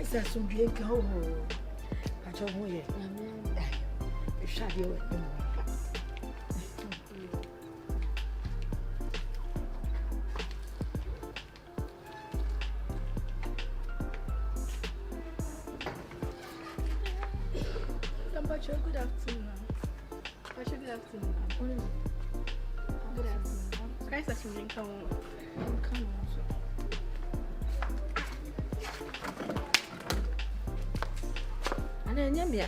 Kaisa some drink ho. I told you. You shall do it. Good afternoon. Good afternoon. Good afternoon. Kaisa some drink ho. Come on. Nyamia.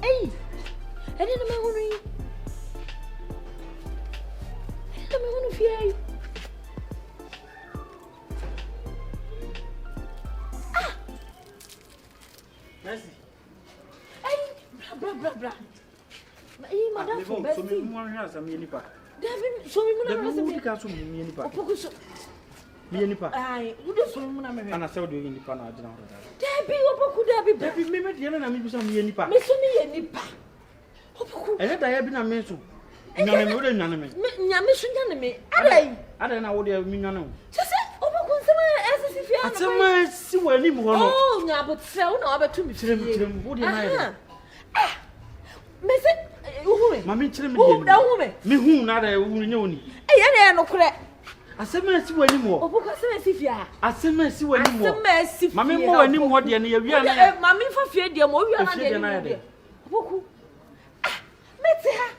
Hey, I didn't know me. I didn't know fear. Ah, Nancy. Hey, blah. Hey, madam, so me more has a minipa. David, so me the movie can so minipa. Opoku so. Minipa. Aye, who does so muna me? And I saw you in the pan. Debbie, Opoku, Debbie, me met Yana and me some minipa. Me so me nipa. Opoku. And I have been a man so. Nyame so nyame. Adai. I don't know what you mean no. Just Opoku nsema SSF. Atema si wani mu hono. Oh, nya but sell no abetu mi tirem wo de na. Ah. Me se hu me. Mama tirem de. Hu da hu me. Me hu na da hu nya oni. Eh ya no kure. Asema si wani mu. Opoku asema si fia. Asema si wani mu. Asema si fia. Mama mo wani mu ho de na ya wi ana. Mama fa fie de mo wi ana de. Opoku. Mete ha.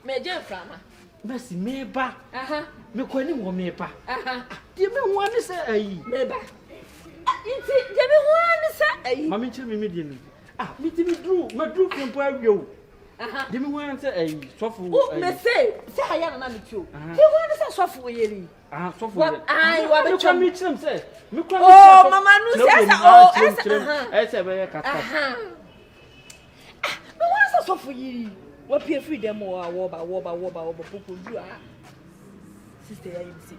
Me je frama. Messi me ba. Me ko ni mo me ba. De me ho ani se ayi. Me ba. Inti de me ho ani se ayi. Mama nchire me de ni. Me ti me dru kempo awie. De me ho ani se ayi. Sofo. Oh, me say haya na me tio. De ho ani se sofo yeri. Sofo. Ai, wa be twa me chirem se. Me kwa oh, mama nu se esa esa be kata. Me wa se sofo yeri. What peer freedom or woba popo do sister ya say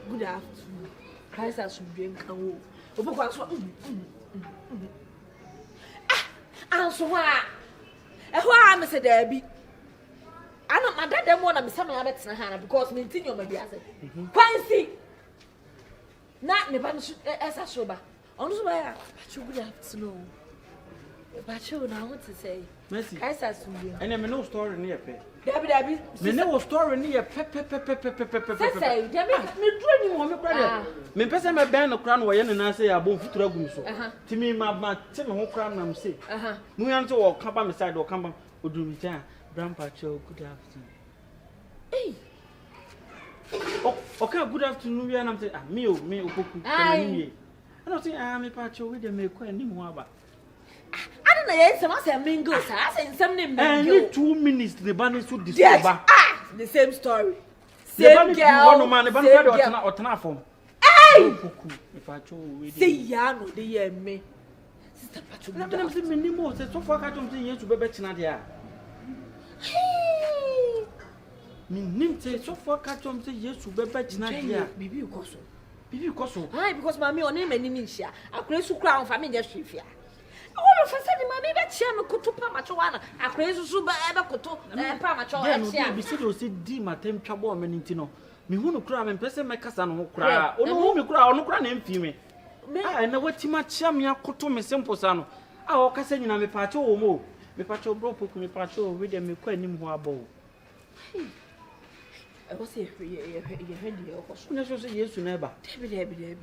good afternoon Christ has some drink and wo so so wa me say there be I know my dad dem want me say me abetena ha because me ntinyo ma bi ase kwansi na ne ba no esa soba onu so ba ya good afternoon but you now want to say Messi. Kaisa suye. And me no story near pe. Dabi. Me no story near pe. Say, Dabi, me dro ni mo me brother. Me pese me ben no kra no ye na say abon futura gu so. Ti me ma ti me ho kra na me say. Mu yan so wo kamba me side wo kamba oduru mi tan. Grandpa Cho, good afternoon. Hey. Okay, good afternoon. We am say me Opoku. I don't say me pa Cho we dey me ko ani mu aba. I don't know, yes, I say mingo, I say something mingo. 2 minutes, the banner should discover. The same story. Same girl. One man, the banner or form. Hey! If I chose, say, Yano, the year me. Sister Patrick, let them see many more. So far, I don't think you to be better than they are. Hey! Nim say, so far, I don't think you to be better than they are. Bibi Koso. Bibi Koso. Aye, because mammy on name and Nisha. I create to crown family just fear. All of a sudden, mammy, that chairman could to Pamachuana. I create to super ever could to Pamachuana. Yeah, be said, see, dim my temp trouble, Menintino. Me who no cry and person my cousin who cry. Oh, no, me cry, no cry, name female. I know what Timacha me a coto me simple son. Our cousin in a me pacho or more. Me pacho broke me pacho, read them me quite him who are bow. I was here, you heard the office. Never say yes to never. Debbie.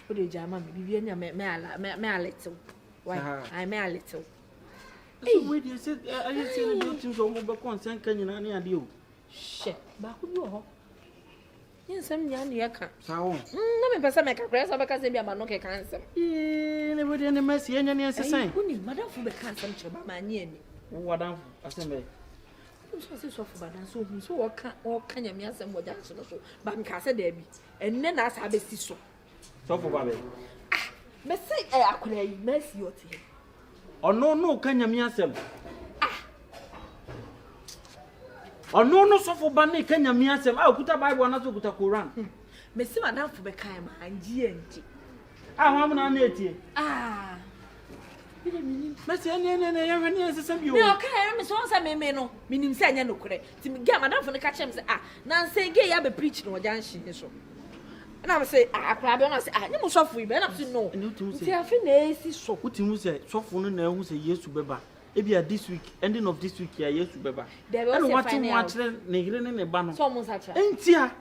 What did Jama be me a little? Why, I may a little. Hey, wait, you said I didn't see the things over consent can you any idea? Shit, but who you are? Yes, some young year can. So, no, me person make a press of a cousin be a man, okay, cancer. Never did any messy and any saying. Who need Madame for the cancer, my near me? What I'm assembly. So for so can you mean some more Jackson or so? But I'm Casa Debbie, and then as I be so. So for Babby. Messy, I could mess your tea. Oh, no, can you mean some? Oh, no, so for Bunny, can you mean some? I'll put a Bible and I'll put a Koran. Messi, Madame for the Kaima and GNT. I want an 80. Mercy, and any system you okay, I'm so say no, meaning say no correct. To me, get madam for the catch him say, Nancy gay, I be preaching or dancing so. And I say, crab on us, you must off we better to know. And you to say, I finish so. What you say, so for no who say yes to Beba. Maybe this week, ending of this week, yes to Beba. There was watching Negrin and a banner. So almost such a. Ain't here.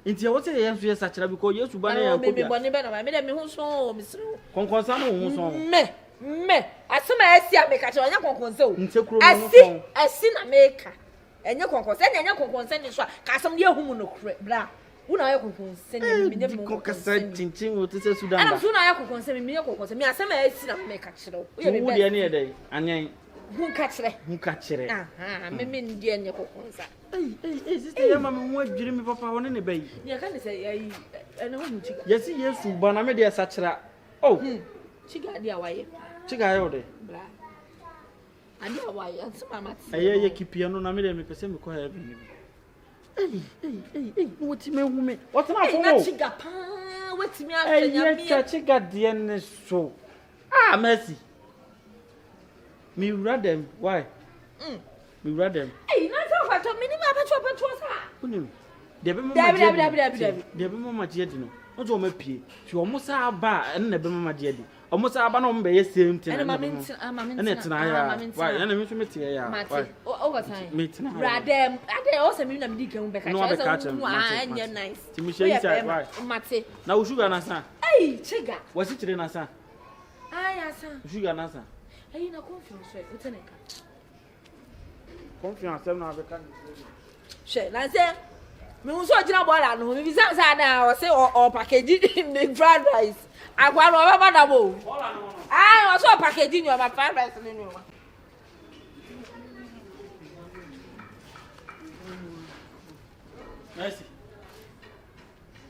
Into what say yes, such a because yes to Banner, maybe Bonnie Banner, I made a who so, Miss Conconsano, me. I saw my see I make a young concern. I seen a maker. And your concern, and your concern is what? Cassom, your woman no bra. Who are you concerned? Chinching with the Sudan. And soon I could concern me, me. I saw my see a make a show. You will be any day. And who catch it? Who catch it? Ah, mean, dear, your concern. Is this mamma what Jimmy Papa on any bay? You can't say, I know. Yes, but I made a such a. Oh, she got the way. Chigaode. And your why, and some mamma. I keep piano, I made a percent quite. Hey, what you mean? What's an apple? What's me? I got the end so. Ah, mercy. Me read them. Why? Me read them. Hey, not so far. Minimum, Debbie, Mamma Jedino. Not all my pee. She almost a bar and never Mamma Jedi. Almost a ban by same thing. And it's an eye. Why, enemy to meet here. Over time. Meet Radem. I also mean I'm digging back. No, I catch him. You're nice. To me, Matty. Now, sugar, Nasa. Hey, Chigga. Was it in Nasa? I answer. Sugar, Nasa. Are you not confused? What's an Confion, 7 hours. Shit, I said. Me so jina bola no me bisa sa na o say o package in the fried rice agwa no ba madabo ah o so package in your fried rice ni no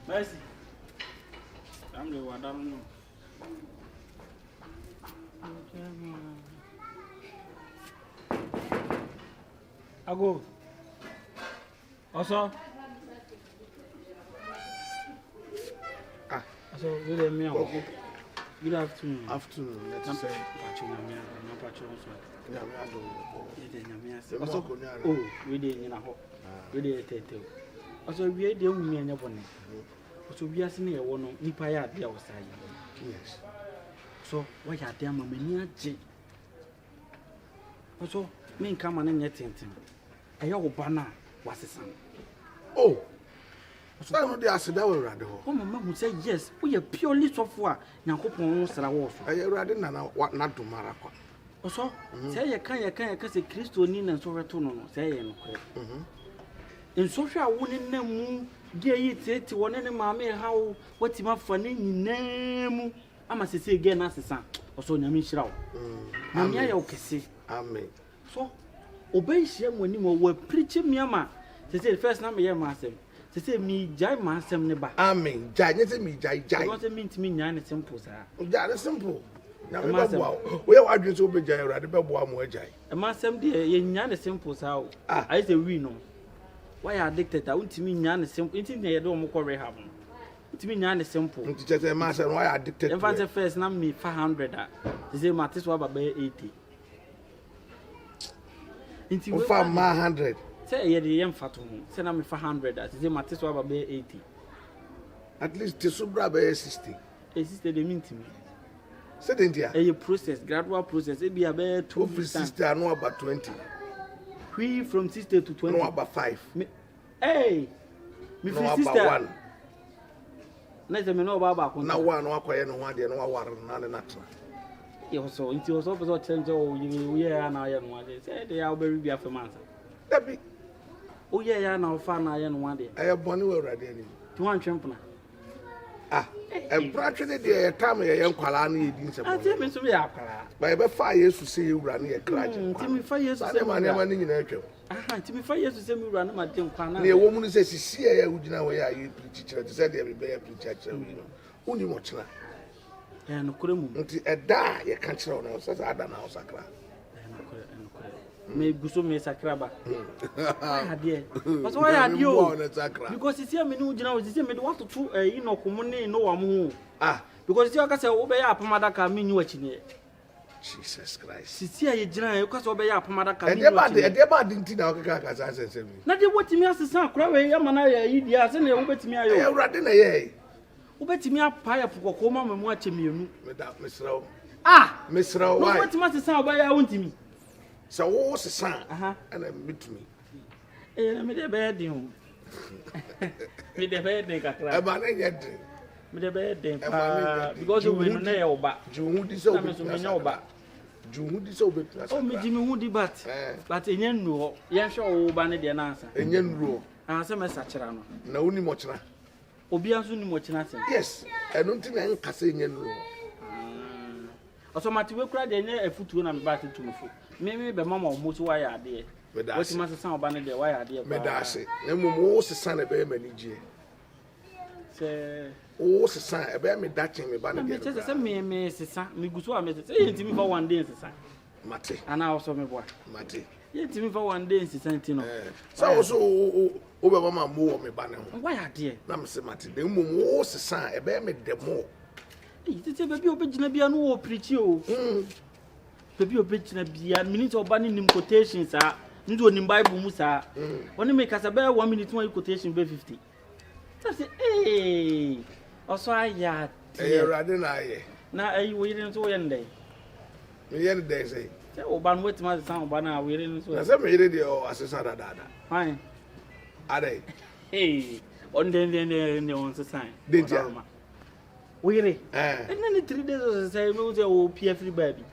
Mercy I'm the one down no Ago also so really me good afternoon. Let's say oh we dey nyina ho we dey tete also we dey hu nya bone so we ase na ye wo no nipa ya ade a wosai yes so what ya ade ama mani age also me nka ma na nya tenten aye wo ba na wasesan oh so no dey aseda we rade ho o mama hu say yes we are purely software nyankopon sra wo so aye rade na na domara kwa also say ye kan say Kristo ni na so reto no say ye no kre en so hwa wo ne namu ge yi tete wo ne maame ha wo wati mafa ne nyinamu ama sese ge na sesa also nyame nhira wo na me aye okese amen so obey hia mo ni mo wa preach me ama sese first na me ye ma asem sese mi jai ma asem ne ba amen jai nyese mi jai because me ntimi nya ne simple sa ja ne simple na me ba boa we ya wadwen so be jai urade be boa mo ajai e ma asem de ye nya ne simple sa o I say we no why are addicted a ntimi nya ne simple ntimi ye de o mo ko rehab no ntimi nya ne simple nti chese ma asem why addicted in fact first na me 500 a sese ma this wa ba 80 nti we fa ma 100 say ye de yem fato ho say na me 500 a sese ma this wa ba 80 at least te subra be 60 60 de mintimi say the India a process gradual process e be about 2 60 no about 20 we from 60 to 20 no about 5 hey me no from sister 1 na say me no about na one no akoye no ho de no war na ne natra yo so into so so change o we ya na ya no ade say they are very bia famansa dabi o ya na o fa na ya no ade aye boni we urade ani tu wan twempna Empratwe de time ye nkwala na yedi nsem. Ati me so be akwala. Ba be fa Yesu se yewura na ye kraje. Nti me fa Yesu se ma na nyina atwem. Aha, nti me fa Yesu se me wura na ma de nkwa na. Na ye wo mu ni se sisi ye ugina we ya ye preach kire te se de be ye preach kire we no. Uni mo kira. No kure mu. Nti eda ye kan kire na so ada na osakra. No kure. Me guso me sakraba. Adie. But why adie o? Because you see me no ugina we see me want to ino komo ne no wa mu. Ah, because you can say obeya apamada ka me nyu achi ne. Jesus Christ. Sisi a ye gyina e kwaso be ya apamada ka. E de ba de nti na o kaka ka sa sensem. Na de wotimi asesa akora we ya mana ya yidi ase na wo betimi ayo. E urade na ye. Wo betimi apa ya pokoko ma mamu ache mienu. Me da mesrawo. Ah, mesrawo why? Wo betimi asesa oba ya wontimi. So wo sesa. Aha. And mitumi. Na me de be den o. Me de be den kakra. E ba na ye den. Me de be den pa because we no na ye oba. Juhu di so be na oba. Juhu di so be plus. Oh me di me hu di but enye nnu ho. Ye hwe o oba ne de na ansa. Enye nnu. Ansa me sachira no. Na woni mo chira. Obi anso ni mo chira se. Yes. Eno nti na nkasa enye nnu. Osomati we kura de enye afutuo na me ba tetumfo. Me be mama o mo so wa ya ade. Wati ma sesa oba ne de wa ya ade. Me da se. Na mo sesa na be manije. Se o sesa e be me dachen me ba ne de. Me se me sesa me guso a me sesa e ntimi fa one day sesa. Mate. Ana also me boa. Mate. Ye ntimi fa one day sesa ntino. So so o be mama mo me ba ne ho. Wa ya ade. Na me se mate. De mo o sesa e be me de mo. Tete baby obegina bia no wo preach o. Baby obegina bia minute oba ne nim quotation sa. Ndo nim Bible mu sa. Oni me kasa be 1 minute one quotation be 50. Say also aya. Rade na aye. Na ayi wo yire nso wo yende. Me yende dey say. Say oba no wetima say oba na wo yire nso. Na say me yire dey o asesa da. Fine. Ade. On den on say sign. Dentia. Wo yire. And then 3 days say no say o pia free baby.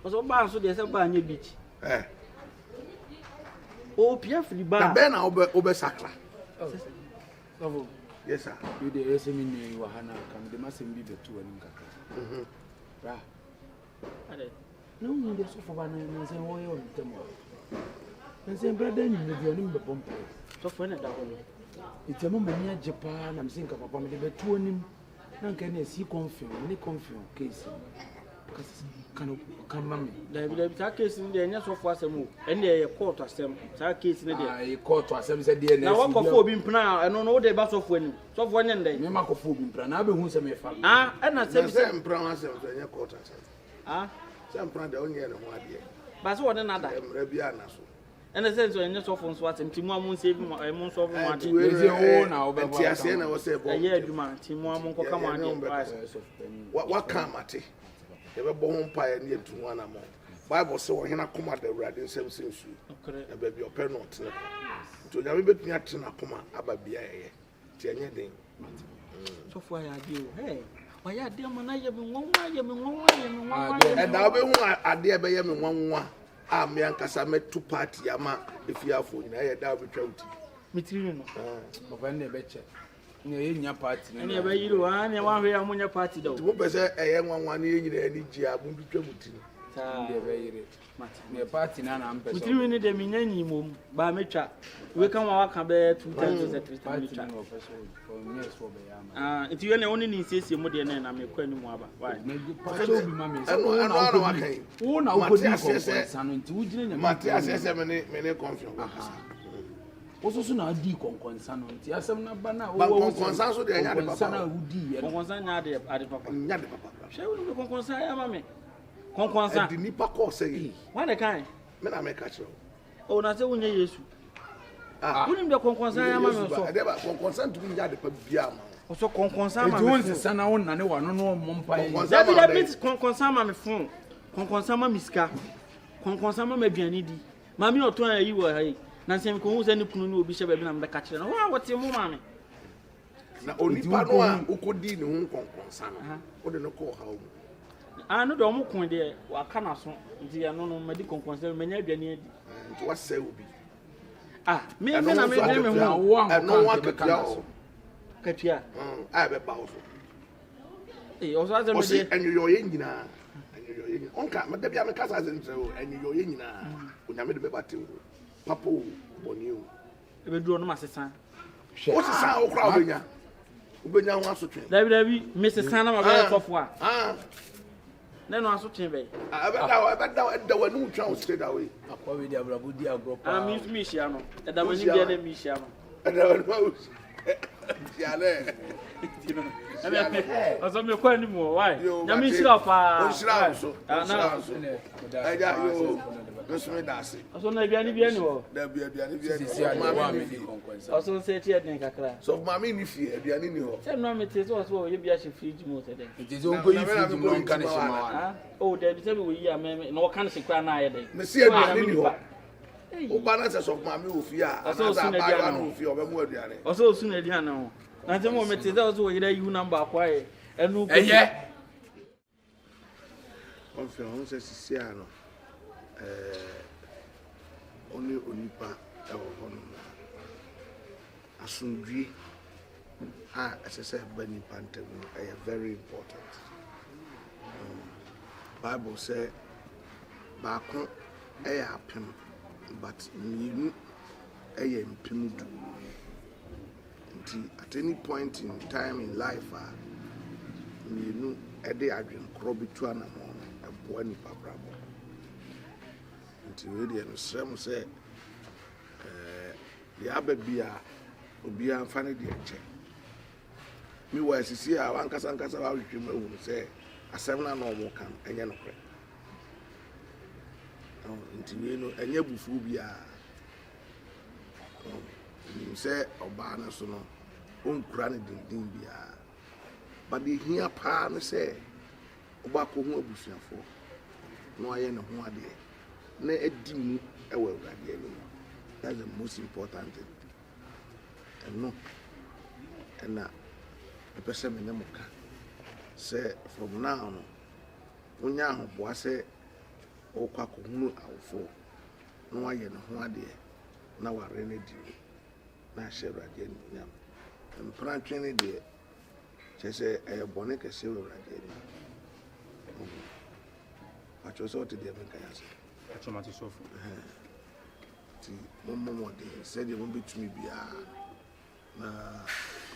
Also ba so dey say ba anya beach. O pia free ba. Na be na obe sakra. Oh. Yes sir. You dey say me ni wahana kam de masem bi betu ani kakra. Prah. Ade. No ni dey so for ba na say wo ye on temo. Na say brother ni me bi oni me bompe. So for na da ho no. Itemo mani ajepa na me say nka papa me de betu ani na nka na si Confion case. Kan mami. Da ta case ni dey nya so for asem o. Ene ye court asem. Ta case ni dey. Ah, court asem say dey na. Na wo kofo obi mpna eno no dey ba so for ani. So for nya ndai. Me ma kofo obi mpna na be hu say me fa. Ah, ena say mpra asem so nya court asem. Ah, say mpra de onye ne ho ade. ba so wona nada. Emra bia na so. Ena say so nya so for so atem timu amun save mo so for mo ade. Ezi o na obe ti ase na wo say bo. Aye aduma timu amun ko kama ade. What come ate? Ebe bo ho pa ya ne etu ho na mo. Bible say wo hena koma da urade nsem sensu. Na ba bi ope no tene. To nya me betumi atena koma aba bia ye. Ti enye den. So for ya ade o. Hey, wa ya ade mo na ye me nwanwa. E da obe hu ade ebe ye me nwanwa. A me ankasa metu party ama efiafo nyina ye da obetwa uti. Mitiri no. Papa ne be che. Ne ye nya party ne be yiro ne wa hwe amunya party do. Ti mo pese eye nwanwa ne nyina ani ji abundu twa muti. Ne be yire. Ne party na na mpese. Mitiri ne de minya nyimom ba metwa. We kan wa ka be 2 times or 3 times metwa. Ah, iti yo ne woni ni siesie mo de na me kwa ni mu aba. Why? Party obi ma me. Ano wa kan. Wo na wo di konkonsa no nti wo gine nya. Mate asese me ne Confion. Osusu na di konkonsa no nti asem na ba na wo konkonsa so de nya de papa. Na wo di ye. Konkonsa nya de papa. Nya de papa. She wo konkonsa ya ma me. Konkonsa. Di nipa ko say. Wa de kan? Me na me ka chiro. O na se wonye Yesu. Ah, woni de konkonsa ya ma me so. De ba konkonsa ntu nya de pa bia ma. O so konkonsa ma me. Eju nsesa na won na ne wa no no mompa ye. David konkonsa ma me fun. Konkonsa ma miska. Konkonsa ma aduane di. Ma mi oto an yi wo ha yi. Na nsem ko hu se ne kunu ni obi hye ba bi na me ka kire na. Wa wote mu ma me. Na onipa no a ukodi ne hu konkonsa no. O de no ko ha o. Ah no do mo kun de wa ka na so. Nti ya no ma di konkonsa me nya aduane di. Nti wa se obi. Ah, me na me de me hu. No wa ka so. Katua. Ah be ba o so. O so azem de. Enyo ye nyina. Onka me da bia me kasa azem tre o enyo ye nyina. Onyame de be bate o. Papa o boni o. E be duro no masesa. O sesa o kra obenya. Obenya ho asotwe. David me sesa na ma be sofo a. Na no asotwe be. Da wanu twa o straight away. Akwa we di abrabo di agro pa. Ah, mi hia no. Da wani bia na mi hia no. Da wanu Yale. Ọsọ mi kọ́ ẹni mọ̀ wáyé. Nyàmí ìṣirà pa. Ìṣirà so. Ẹja yóò lọ́sùnmí dàsí. Ọsọ náà ibi ẹni bí ẹni wọ. Dẹ̀bi ẹ̀dùn bí ẹni. Ọsọ ń ṣe tí ẹ̀dín kakra. So maami ni fi ẹ̀dùn ni hɔ. Sẹ́nu náà mi tẹ̀ sọ ọsọ yẹ bí a ṣe fíríjì mu ọ̀sẹ̀ dẹ̀. Ìtẹ̀sí ó ń kó yí fíríjì mu náà ń ká ní ṣe máa wà. Ó dẹ̀bi sẹ́bi wò yí àmẹ́ na ọ̀ká ní ṣe kúrò náà yẹ dẹ̀. Mẹ sí ẹ̀dùn ni hɔ. Ó bá náà sẹ̀ sọ maami wò fi à. Ọsọ òsùn ẹ̀dí àná. Ọsọ òsùn ẹ̀dí àná. Nanti mo me tete ọsọ wò yẹ dẹ̀ yú nàmbà akwa yẹ. Ẹnu kò. Ẹyẹ. Confion on sɛ sisi ano ɔne onipa ɛwɔ hɔ nom asomdwie a ɛsɛ sɛ ɛba nipa ntam no ɛyɛ very important. Bible sɛ baako ɛyɛ apem but mmienu ɛyɛ mpem du. Nti at any point in time in life mmienu ɛde adwenkorɔ bi tu anamɔ boa nipa brabo. Nti we dey no srem say the ababia obi amfa ne de eche mi wa asisi a wankasa nkasa wa hwehwem awu say asem na no mo kan enye no kre. Nti we no enye bufu bia ni say oba na so no onkura ne dindin bia but the hia pa no say oba ko hu abusuafo no aye ne ho ade na edi mu ewa awurade ani. That's the most important thing. And no and the person me ne ka say from now no onya ho boa say o kwa ko hu awfo no aye ne ho ade na ware ne di na hye awurade ani nyam mpratwe ne de say e bone kese awurade ani. Acho so te dia menka yase. Acho mati sofo. Ti momo de said you won't be to me bia na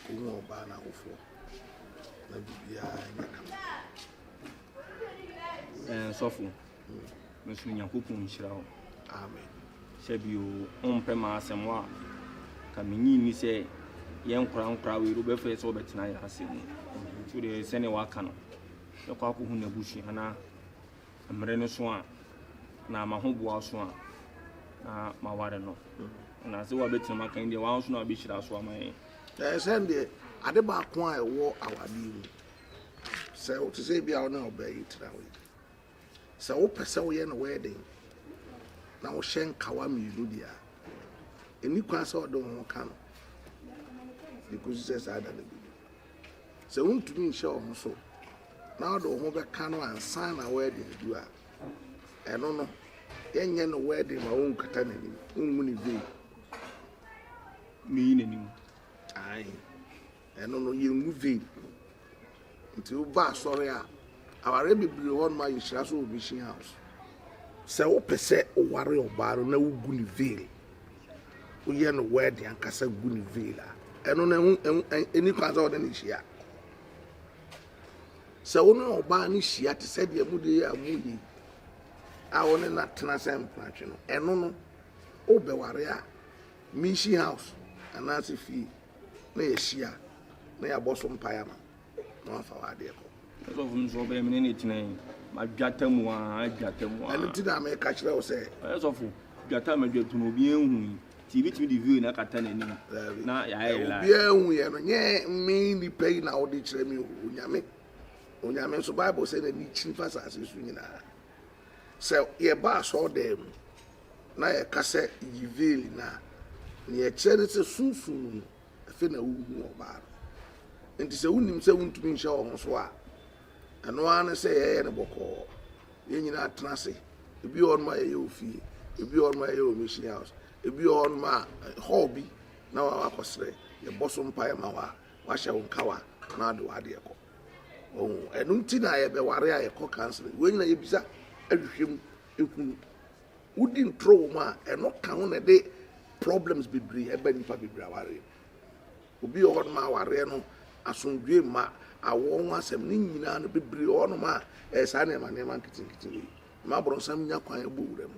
ko hu oba na ofo. Na bibia nyaka. Sofo. Mesu Nyankopon nhyira ho. Amen. Shebi o onpe ma asem wa ka menyi ni se ye nkura we ro be fe so betina ya asem. Tu de sene wa ka no. Ye kwa ko hu na bushi ana amre no so a na ma ho boa so a na ma ware no na se wa betina ma kan de wa so na be hira so amaye send de ade ba ko a ewo awade mu se o te se bia o na obayi tra we se o pese wo ye no wedding na wo hyen kawa milu dia eni kwa se o do ho ka no because says ada na bi se untumi nhye o ho so na do ho be ka no ansan na wedding du a eno no yenye no wedding ma won kata na ni unmu ni ve mi ni ai eno no ye mu ve nti o ba sori a aware bibiri won ma yishira so obi shin house se wo pese o ware obaro na wugu ni ve o ye no wedding ankasa gu ni ve la eno na eni kwanza o de ni hia se wono oba ni hia te se de amude amuyi a woni na tena sem platwe no eno no o be ware a mishi house anase fi na ye hia na ya boso mpaya na afa wade ko so fun so be me ne tinan ma dwatamu eno ti na me ka kire o se so fu dwata ma dwatu no bi ehun TV di view na kata na nim na ya ila bi ehun ye no nye me ni pay na o di kire mi onyame so Bible say na ni chin fasa asesu nyina so ye ba so dem na ye kase yiveli na ni ye chere se sunsun afi na wu oba nti se unim se untumi nhye wo so a eno an se ye ne boko ye nyina atrase ebi on ma ye ofie ebi on ma ye o mission house ebi on ma hobby na wa akosre ye boso mpa ye ma wa hye wo nkawa na do ade ko enu nti na ye be ware a ye ko cancel we nyina ye bisa ahwehwem ekunu udi ntro ma eno ka ho na de problems bibri eba nipa bibri aware obi on ma ware no asundwe ma awo ho asem ni nyina no bibri on ma sa na ma nkitikiti ma bro sam nya kwan egbo wuram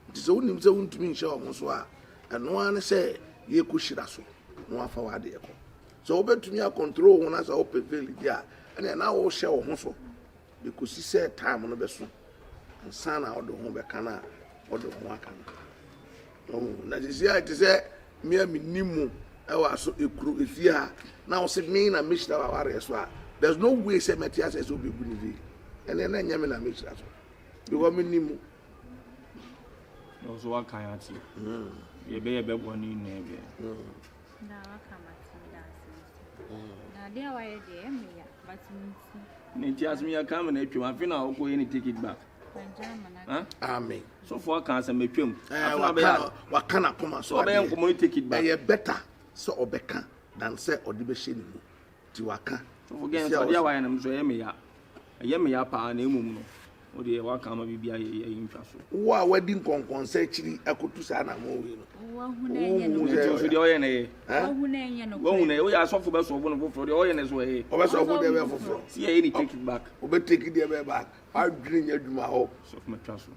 nti se unim se untumi nhye o so a eno an se ye ko hira so no afa wade ko so obetumi a control ho na so opefeli dia and na wo hye wo ho so because say time no be so ansana odo ho be kana odo ho aka no na say me nimu e wa so ekuru efie ha na wo se me na mishra wa ware so a there's no way say Matthias say obi bu ni vi and na nyame na mishra so because me nimu no so wa kan ati ye be bo ni na be na wa kamati da sin na dia wa ye de me ya but ni ti asmi ya kam na atwam afi na wo ko ye ni take it back amen so for kan say metwam wa kana koma so be en community take it back e better so obeka than say odi be hye ni mu ti waka so for gen so dia wa ya na so ye me ya pa na emum no o de wa kan ma bibia ye ntwa so wo a wedding konkon say chiri akotu sa na mo wi no wo hu na enye no so de o ye na ye wo hu na enye no wo hu na o ya so fo be so bo no fo de o ye na so ye o be so bo de be fo see ye ni take it back o be take it there back I dream adwuma ho so for metwa so